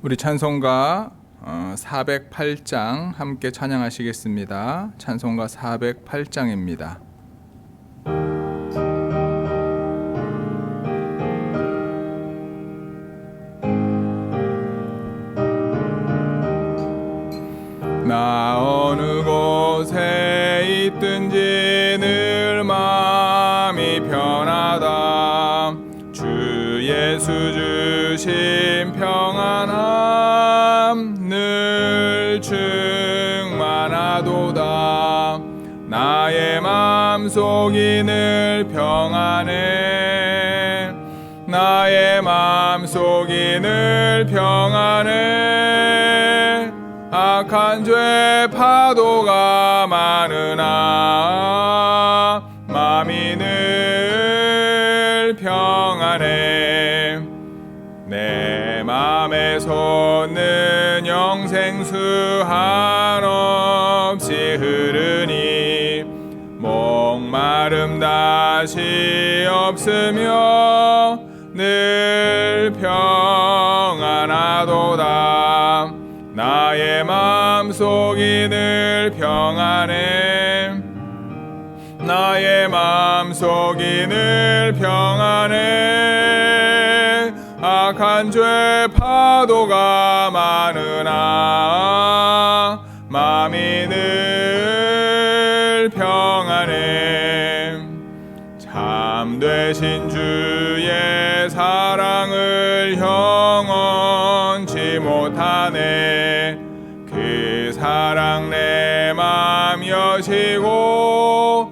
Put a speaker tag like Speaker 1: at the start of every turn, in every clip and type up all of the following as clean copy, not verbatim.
Speaker 1: 우리 찬송가 408장 함께 찬양하시겠습니다. 찬송가 408장입니다. 나 어느 곳에 있든지 늘 마음이 편하다. 주 예수 주신 평안함 늘 충만하도다. 나의 마음속이 늘 평안해. 나의 마음속이 늘 평안해. 악한 죄 파도가 많으나 마음이 늘 평안해. 내 맘에 솟는 영생수 한없이 흐르니 목마름 다시 없으며 늘 평안하도다. 나의 마음속이 늘 평안해. 나의 마음속이 늘 평안해. 악한 죄 파도가 많으나 마음이 늘 평안해. 참되신 주의 사랑을 형언치 못하네. 그 사랑 내 맘 여시고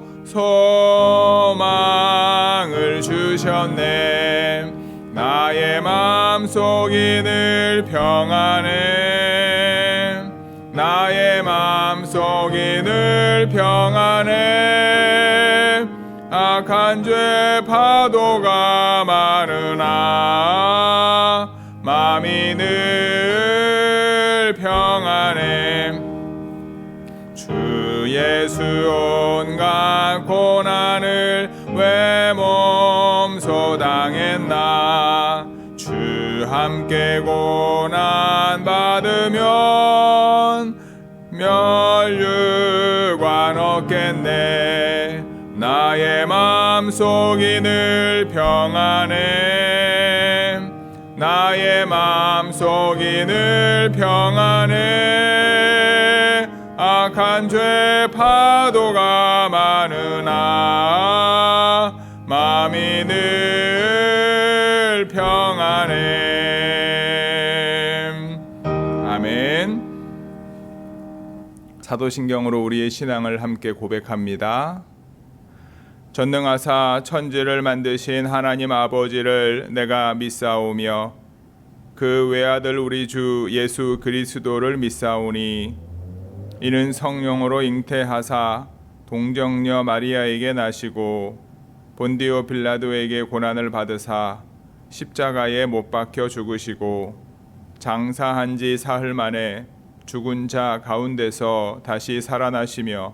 Speaker 1: 소망을 주셨네. 나의 마음속이 늘 평안해. 나의 마음속이 늘 평안해. 악한 죄 파도가 많으나 마음이 늘 평안해. 주 예수 온갖 고난을 왜 몸소 당했나. 주 함께 고난 받으면 멸류관 얻겠네. 나의 마음속이 늘 평안해. 나의 마음속이 늘 평안해. 악한 죄 파도가 많으나 마음이 늘 평안해. 아멘. 사도신경으로 우리의 신앙을 함께 고백합니다. 전능하사 천지를 만드신 하나님 아버지를 내가 믿사오며 그 외아들 우리 주 예수 그리스도를 믿사오니 이는 성령으로 잉태하사 동정녀 마리아에게 나시고 본디오 빌라도에게 고난을 받으사 십자가에 못 박혀 죽으시고 장사한 지 사흘 만에 죽은 자 가운데서 다시 살아나시며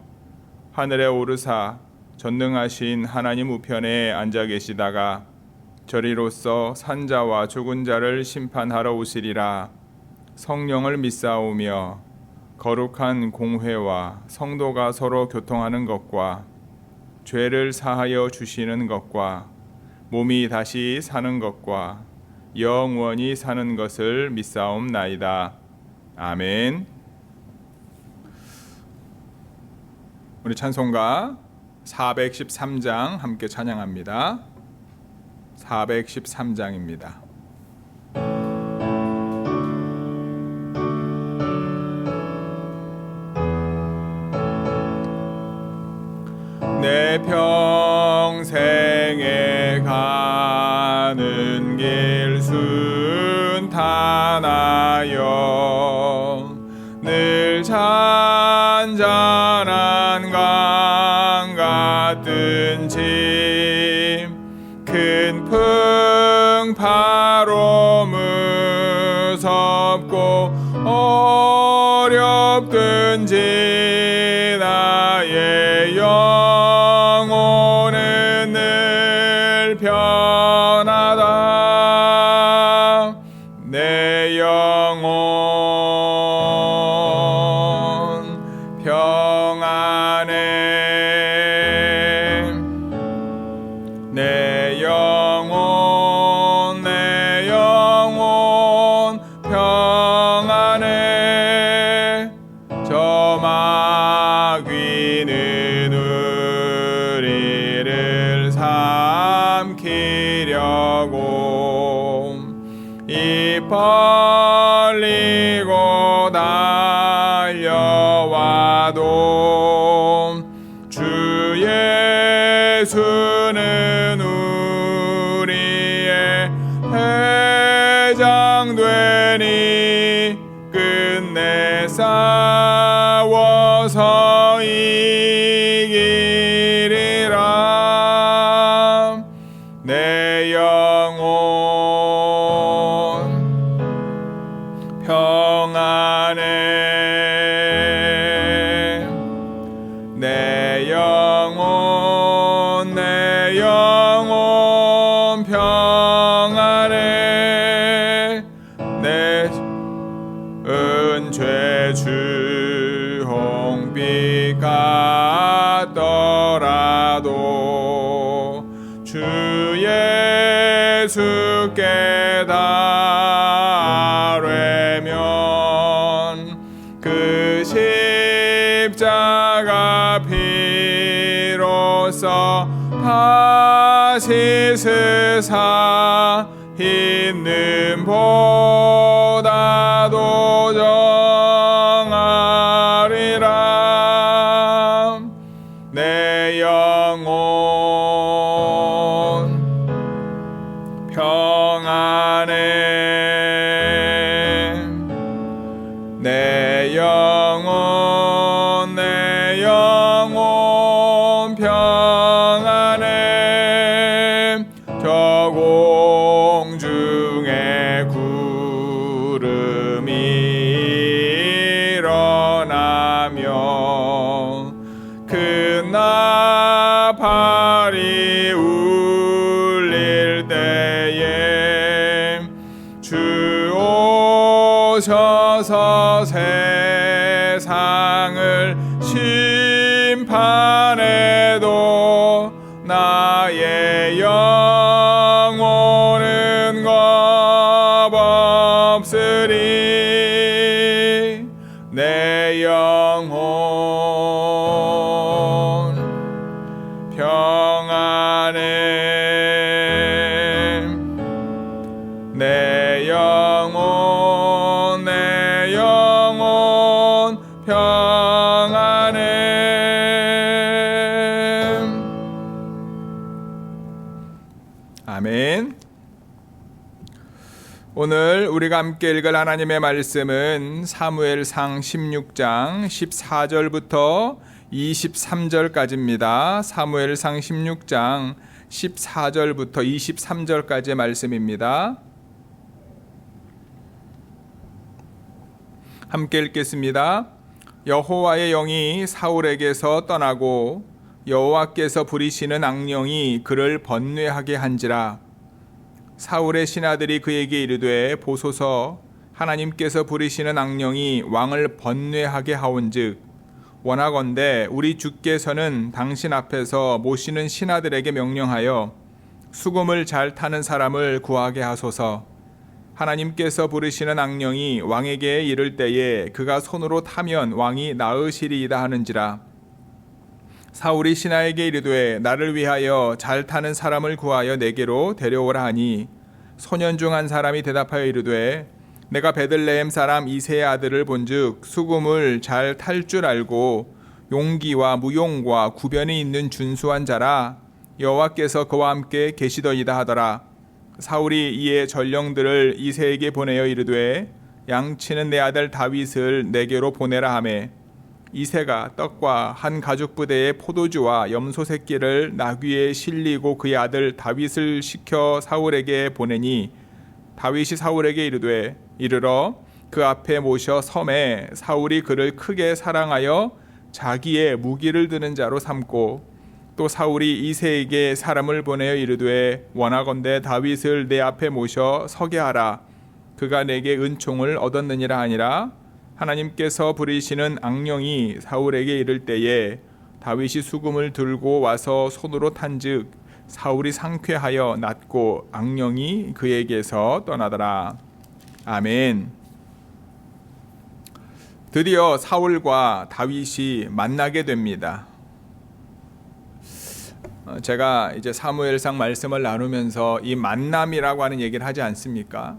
Speaker 1: 하늘에 오르사 전능하신 하나님 우편에 앉아 계시다가 저리로서 산자와 죽은 자를 심판하러 오시리라. 성령을 믿사오며 거룩한 공회와 성도가 서로 교통하는 것과 죄를 사하여 주시는 것과 몸이 다시 사는 것과 영원히 사는 것을 믿사옵나이다. 아멘. 우리 찬송가 413장 함께 찬양합니다. 413장입니다. 내 평생에 가는 길 순탄하여 늘 잔잔한 강 같은 짐 큰 풍파로 무섭고 어렵든지 나의 영혼은 늘 편하다. 내 영혼 마귀는 우리를 삼키려고 입 벌리고 달려와도 주 예수는 우리의 대장 되니 끝내 싸워서 이기리라. 내 영혼 평안해. 내 영혼 평안해. 내 은죄 주 홍빛 같더라도 주 예수께 달래면 그 십자가 피로써 다시 스사 있는 보다도 정하리라. 내 영혼 평안해. 내 영혼 평안해. 저 공중에 구름이 일어나며 큰 나팔이 울릴 때에 주 오셔서 세상을 심판해도 나의 영혼은 겁없으리. 내 영혼 평안해. 내 영혼 평안해. 아멘. 오늘 우리가 함께 읽을 하나님의 말씀은 사무엘상 16장 14절부터 23절까지입니다. 사무엘상 16장 14절부터 23절까지의 말씀입니다. 함께 읽겠습니다. 여호와의 영이 사울에게서 떠나고 여호와께서 부리시는 악령이 그를 번뇌하게 한지라. 사울의 신하들이 그에게 이르되 보소서, 하나님께서 부리시는 악령이 왕을 번뇌하게 하온즉 원하건대 우리 주께서는 당신 앞에서 모시는 신하들에게 명령하여 수금을 잘 타는 사람을 구하게 하소서. 하나님께서 부르시는 악령이 왕에게 이를 때에 그가 손으로 타면 왕이 나으시리이다 하는지라. 사울이 신하에게 이르되 나를 위하여 잘 타는 사람을 구하여 내게로 데려오라 하니 소년 중 한 사람이 대답하여 이르되 내가 베들레헴 사람 이새의 아들을 본즉 수금을 잘 탈 줄 알고 용기와 무용과 구변이 있는 준수한 자라. 여호와께서 그와 함께 계시더이다 하더라. 사울이 이에 전령들을 이새에게 보내어 이르되 양치는 내 아들 다윗을 내게로 보내라 하매 이새가 떡과 한 가죽 부대의 포도주와 염소 새끼를 나귀에 실리고 그의 아들 다윗을 시켜 사울에게 보내니 다윗이 사울에게 이르되 이르러 그 앞에 모셔 섬에 사울이 그를 크게 사랑하여 자기의 무기를 드는 자로 삼고 또 사울이 이새에게 사람을 보내어 이르되 원하건대 다윗을 내 앞에 모셔 서게 하라. 그가 내게 은총을 얻었느니라 하니라. 하나님께서 부리시는 악령이 사울에게 이를 때에 다윗이 수금을 들고 와서 손으로 탄즉 사울이 상쾌하여 낫고 악령이 그에게서 떠나더라. 아멘. 드디어 사울과 다윗이 만나게 됩니다. 제가 이제 사무엘상 말씀을 나누면서 이 만남이라고 하는 얘기를 하지 않습니까?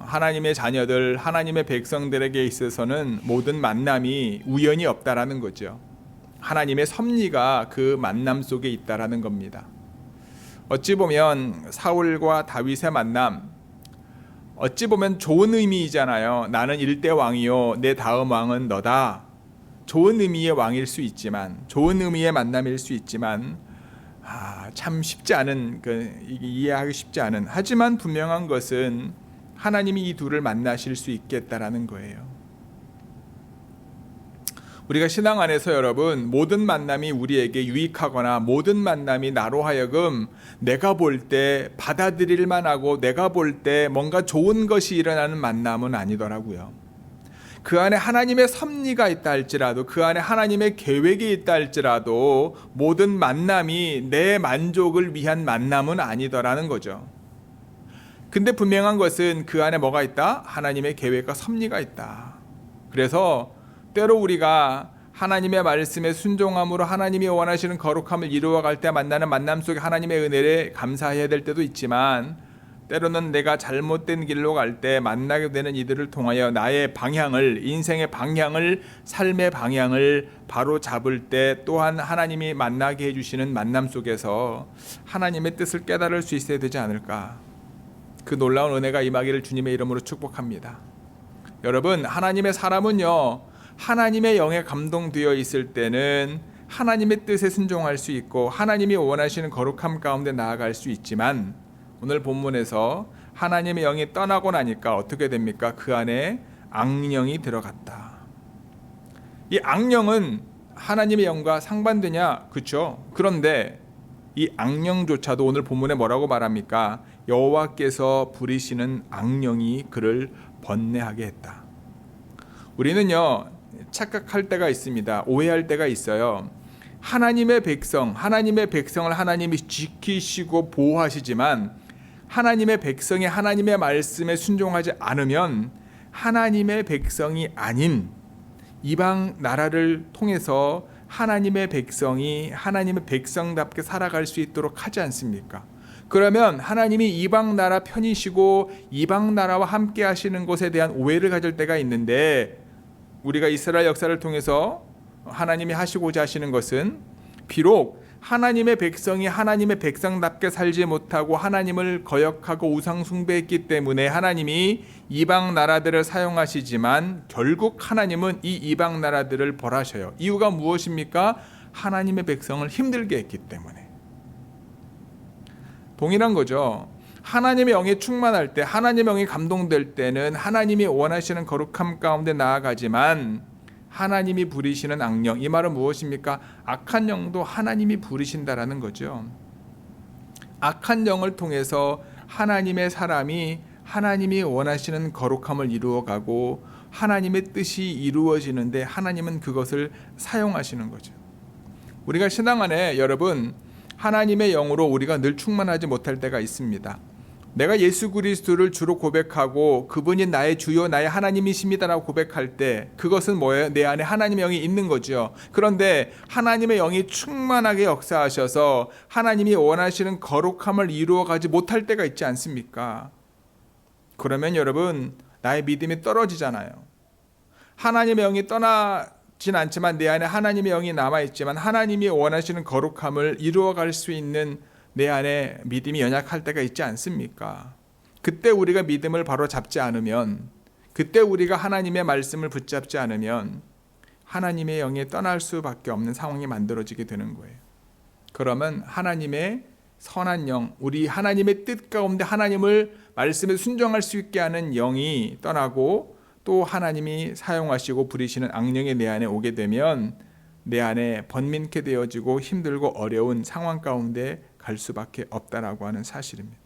Speaker 1: 하나님의 자녀들, 하나님의 백성들에게 있어서는 모든 만남이 우연이 없다라는 거죠. 하나님의 섭리가 그 만남 속에 있다라는 겁니다. 어찌 보면 사울과 다윗의 만남, 어찌 보면 좋은 의미이잖아요. 나는 일대 왕이요, 내 다음 왕은 너다. 좋은 의미의 왕일 수 있지만, 좋은 의미의 만남일 수 있지만, 참 쉽지 않은, 이해하기 쉽지 않은. 하지만 분명한 것은 하나님이 이 둘을 만나실 수 있겠다라는 거예요. 우리가 신앙 안에서 여러분, 모든 만남이 우리에게 유익하거나 모든 만남이 나로 하여금 내가 볼 때 받아들일 만하고 내가 볼 때 뭔가 좋은 것이 일어나는 만남은 아니더라고요. 그 안에 하나님의 섭리가 있다 할지라도, 그 안에 하나님의 계획이 있다 할지라도 모든 만남이 내 만족을 위한 만남은 아니더라는 거죠. 근데 분명한 것은 그 안에 뭐가 있다? 하나님의 계획과 섭리가 있다. 그래서 때로 우리가 하나님의 말씀에 순종함으로 하나님이 원하시는 거룩함을 이루어갈 때 만나는 만남 속에 하나님의 은혜에 감사해야 될 때도 있지만, 때로는 내가 잘못된 길로 갈 때 만나게 되는 이들을 통하여 나의 방향을, 인생의 방향을, 삶의 방향을 바로 잡을 때 또한 하나님이 만나게 해주시는 만남 속에서 하나님의 뜻을 깨달을 수 있어야 되지 않을까. 그 놀라운 은혜가 임하기를 주님의 이름으로 축복합니다. 여러분, 하나님의 사람은요, 하나님의 영에 감동되어 있을 때는 하나님의 뜻에 순종할 수 있고 하나님이 원하시는 거룩함 가운데 나아갈 수 있지만, 오늘 본문에서 하나님의 영이 떠나고 나니까 어떻게 됩니까? 그 안에 악령이 들어갔다. 이 악령은 하나님의 영과 상반되냐? 그렇죠? 그런데 이 악령조차도 오늘 본문에 뭐라고 말합니까? 여호와께서 부리시는 악령이 그를 번뇌하게 했다. 우리는요, 착각할 때가 있습니다. 오해할 때가 있어요. 하나님의 백성을 하나님이 지키시고 보호하시지만 하나님의 백성이 하나님의 말씀에 순종하지 않으면 하나님의 백성이 아닌 이방 나라를 통해서 하나님의 백성이 하나님의 백성답게 살아갈 수 있도록 하지 않습니까? 그러면 하나님이 이방 나라 편이시고 이방 나라와 함께 하시는 것에 대한 오해를 가질 때가 있는데, 우리가 이스라엘 역사를 통해서 하나님이 하시고자 하시는 것은 비록 하나님의 백성이 하나님의 백성답게 살지 못하고 하나님을 거역하고 우상 숭배했기 때문에 하나님이 이방 나라들을 사용하시지만 결국 하나님은 이 이방 나라들을 벌하셔요. 이유가 무엇입니까? 하나님의 백성을 힘들게 했기 때문에. 동일한 거죠. 하나님의 영이 충만할 때, 하나님의 영이 감동될 때는 하나님이 원하시는 거룩함 가운데 나아가지만 하나님이 부리시는 악령, 이 말은 무엇입니까? 악한 영도 하나님이 부리신다라는 거죠. 악한 영을 통해서 하나님의 사람이 하나님이 원하시는 거룩함을 이루어가고 하나님의 뜻이 이루어지는데 하나님은 그것을 사용하시는 거죠. 우리가 신앙 안에 여러분, 하나님의 영으로 우리가 늘 충만하지 못할 때가 있습니다. 내가 예수 그리스도를 주로 고백하고 그분이 나의 주요 나의 하나님이십니다라고 고백할 때 그것은 뭐예요? 내 안에 하나님의 영이 있는 거죠. 그런데 하나님의 영이 충만하게 역사하셔서 하나님이 원하시는 거룩함을 이루어가지 못할 때가 있지 않습니까? 그러면 여러분, 나의 믿음이 떨어지잖아요. 하나님의 영이 떠나진 않지만 내 안에 하나님의 영이 남아있지만 하나님이 원하시는 거룩함을 이루어갈 수 있는 내 안에 믿음이 연약할 때가 있지 않습니까? 그때 우리가 믿음을 바로 잡지 않으면, 그때 우리가 하나님의 말씀을 붙잡지 않으면 하나님의 영이 떠날 수밖에 없는 상황이 만들어지게 되는 거예요. 그러면 하나님의 선한 영, 우리 하나님의 뜻 가운데 하나님을 말씀에 순종할 수 있게 하는 영이 떠나고 또 하나님이 사용하시고 부리시는 악령이 내 안에 오게 되면 내 안에 번민케 되어지고 힘들고 어려운 상황 가운데 갈 수밖에 없다라고 하는 사실입니다.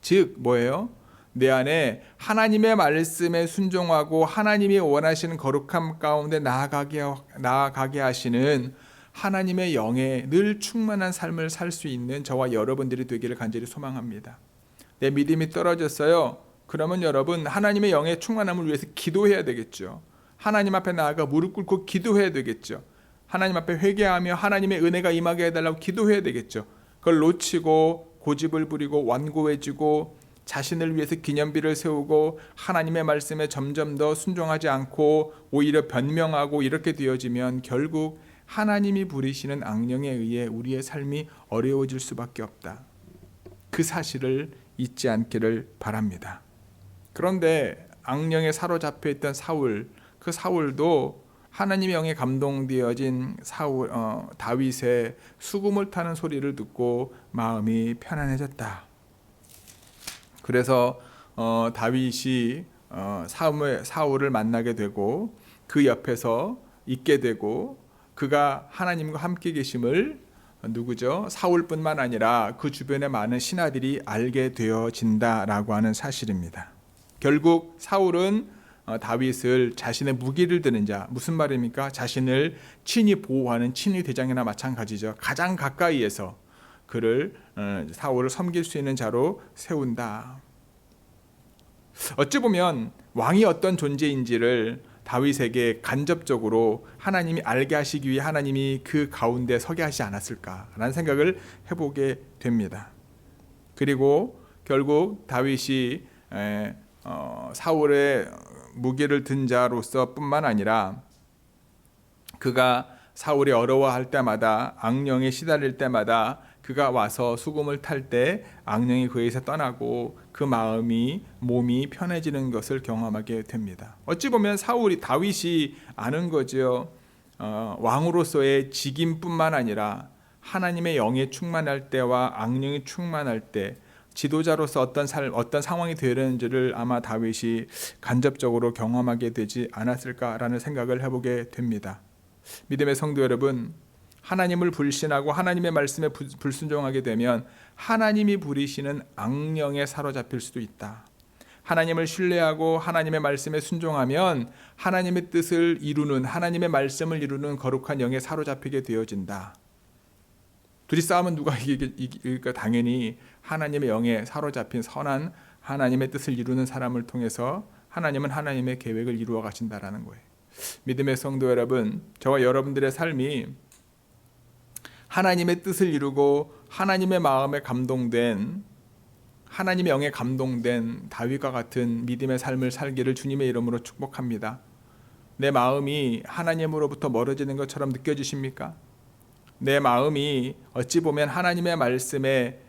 Speaker 1: 즉 뭐예요? 내 안에 하나님의 말씀에 순종하고 하나님이 원하시는 거룩함 가운데 나아가게 하시는 하나님의 영에 늘 충만한 삶을 살 수 있는 저와 여러분들이 되기를 간절히 소망합니다. 내 믿음이 떨어졌어요. 그러면 여러분 하나님의 영의 충만함을 위해서 기도해야 되겠죠. 하나님 앞에 나아가 무릎 꿇고 기도해야 되겠죠. 하나님 앞에 회개하며 하나님의 은혜가 임하게 해달라고 기도해야 되겠죠. 그걸 놓치고 고집을 부리고 완고해지고 자신을 위해서 기념비를 세우고 하나님의 말씀에 점점 더 순종하지 않고 오히려 변명하고 이렇게 되어지면 결국 하나님이 부리시는 악령에 의해 우리의 삶이 어려워질 수밖에 없다. 그 사실을 잊지 않기를 바랍니다. 그런데 악령에 사로잡혀 있던 사울, 그 사울도 하나님의 영에 감동되어진 다윗의 수금을 타는 소리를 듣고 마음이 편안해졌다. 그래서 다윗이 사울을 만나게 되고 그 옆에서 있게 되고 그가 하나님과 함께 계심을 누구죠? 사울뿐만 아니라 그 주변의 많은 신하들이 알게 되어진다라고 하는 사실입니다. 결국 사울은 다윗을 자신의 무기를 드는 자, 무슨 말입니까? 자신을 친히 보호하는 친위 대장이나 마찬가지죠. 가장 가까이에서 그를 사울을 섬길 수 있는 자로 세운다. 어찌 보면 왕이 어떤 존재인지를 다윗에게 간접적으로 하나님이 알게 하시기 위해 하나님이 그 가운데 서게 하지 않았을까라는 생각을 해보게 됩니다. 그리고 결국 다윗이 사울의 무기를 든 자로서 뿐만 아니라 그가 사울이 어려워할 때마다 악령에 시달릴 때마다 그가 와서 수금을 탈 때 악령이 그에서 떠나고 그 몸이 편해지는 것을 경험하게 됩니다. 어찌 보면 다윗이 아는 거죠. 왕으로서의 직임뿐만 아니라 하나님의 영에 충만할 때와 악령이 충만할 때 지도자로서 어떤 상황이 되는지를 아마 다윗이 간접적으로 경험하게 되지 않았을까라는 생각을 해보게 됩니다. 믿음의 성도 여러분, 하나님을 불신하고 하나님의 말씀에 불순종하게 되면 하나님이 부리시는 악령에 사로잡힐 수도 있다. 하나님을 신뢰하고 하나님의 말씀에 순종하면 하나님의 뜻을 이루는, 하나님의 말씀을 이루는 거룩한 영에 사로잡히게 되어진다. 둘이 싸우면 누가 이길까? 당연히 하나님의 영에 사로잡힌 선한 하나님의 뜻을 이루는 사람을 통해서 하나님은 하나님의 계획을 이루어 가신다라는 거예요. 믿음의 성도 여러분, 저와 여러분들의 삶이 하나님의 뜻을 이루고 하나님의 마음에 감동된, 하나님의 영에 감동된 다윗과 같은 믿음의 삶을 살기를 주님의 이름으로 축복합니다. 내 마음이 하나님으로부터 멀어지는 것처럼 느껴지십니까? 내 마음이 어찌 보면 하나님의 말씀에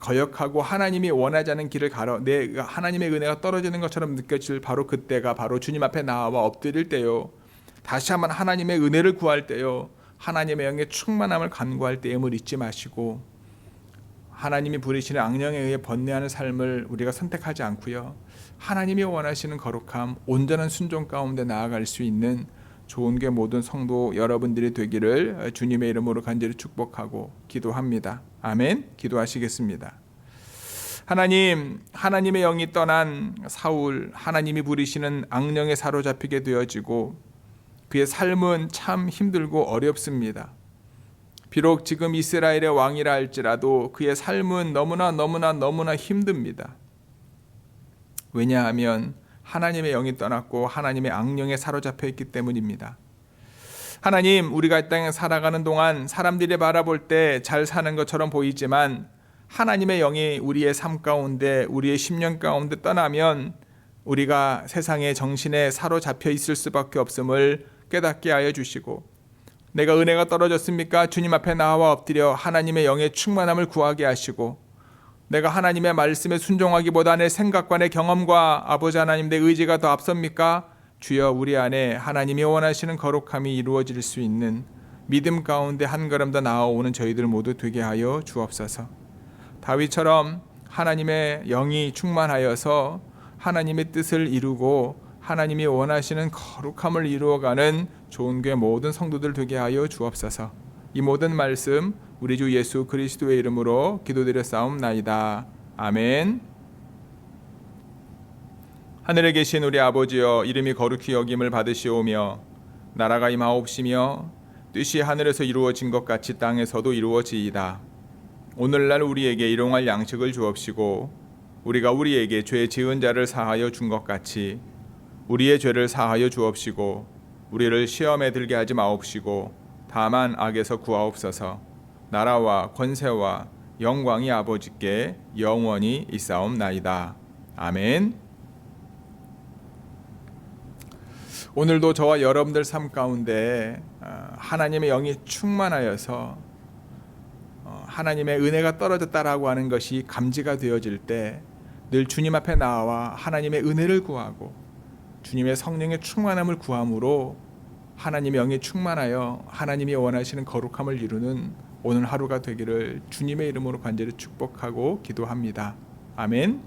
Speaker 1: 거역하고 하나님이 원하지 않은 길을 하나님의 은혜가 떨어지는 것처럼 느껴질 바로 그때가 바로 주님 앞에 나와 엎드릴 때요, 다시 한번 하나님의 은혜를 구할 때요, 하나님의 영의 충만함을 간구할 때임을 잊지 마시고 하나님이 부리시는 악령에 의해 번뇌하는 삶을 우리가 선택하지 않고요, 하나님이 원하시는 거룩함, 온전한 순종 가운데 나아갈 수 있는 좋은 게 모든 성도 여러분들이 되기를 주님의 이름으로 간절히 축복하고 기도합니다. 아멘. 기도하시겠습니다. 하나님, 하나님의 영이 떠난 사울, 하나님이 부리시는 악령에 사로잡히게 되어지고 그의 삶은 참 힘들고 어렵습니다. 비록 지금 이스라엘의 왕이라 할지라도 그의 삶은 너무나 힘듭니다. 왜냐하면 하나님의 영이 떠났고 하나님의 악령에 사로잡혀 있기 때문입니다. 하나님, 우리가 이 땅에 살아가는 동안 사람들이 바라볼 때 잘 사는 것처럼 보이지만 하나님의 영이 우리의 삶 가운데, 우리의 심령 가운데 떠나면 우리가 세상의 정신에 사로잡혀 있을 수밖에 없음을 깨닫게 하여 주시고, 내가 은혜가 떨어졌습니까? 주님 앞에 나와 엎드려 하나님의 영의 충만함을 구하게 하시고, 내가 하나님의 말씀에 순종하기보다 내 생각과 내 경험과 아버지 하나님 내 의지가 더 앞섭니까? 주여, 우리 안에 하나님이 원하시는 거룩함이 이루어질 수 있는 믿음 가운데 한 걸음 더 나아오는 저희들 모두 되게 하여 주옵소서. 다윗처럼 하나님의 영이 충만하여서 하나님의 뜻을 이루고 하나님이 원하시는 거룩함을 이루어가는 좋은 교회 모든 성도들 되게 하여 주옵소서. 이 모든 말씀 우리 주 예수 그리스도의 이름으로 기도드렸사옵나이다. 아멘. 하늘에 계신 우리 아버지여, 이름이 거룩히 여김을 받으시오며 나라가 임하옵시며 뜻이 하늘에서 이루어진 것 같이 땅에서도 이루어지이다. 오늘날 우리에게 일용할 양식을 주옵시고 우리가 우리에게 죄 지은 자를 사하여 준 것 같이 우리의 죄를 사하여 주옵시고 우리를 시험에 들게 하지 마옵시고 다만 악에서 구하옵소서. 나라와 권세와 영광이 아버지께 영원히 있사옵나이다. 아멘. 오늘도 저와 여러분들 삶 가운데 하나님의 영이 충만하여서 하나님의 은혜가 떨어졌다라고 하는 것이 감지가 되어질 때 늘 주님 앞에 나와 하나님의 은혜를 구하고 주님의 성령의 충만함을 구함으로 하나님의 영이 충만하여 하나님이 원하시는 거룩함을 이루는 오늘 하루가 되기를 주님의 이름으로 간절히 축복하고 기도합니다. 아멘.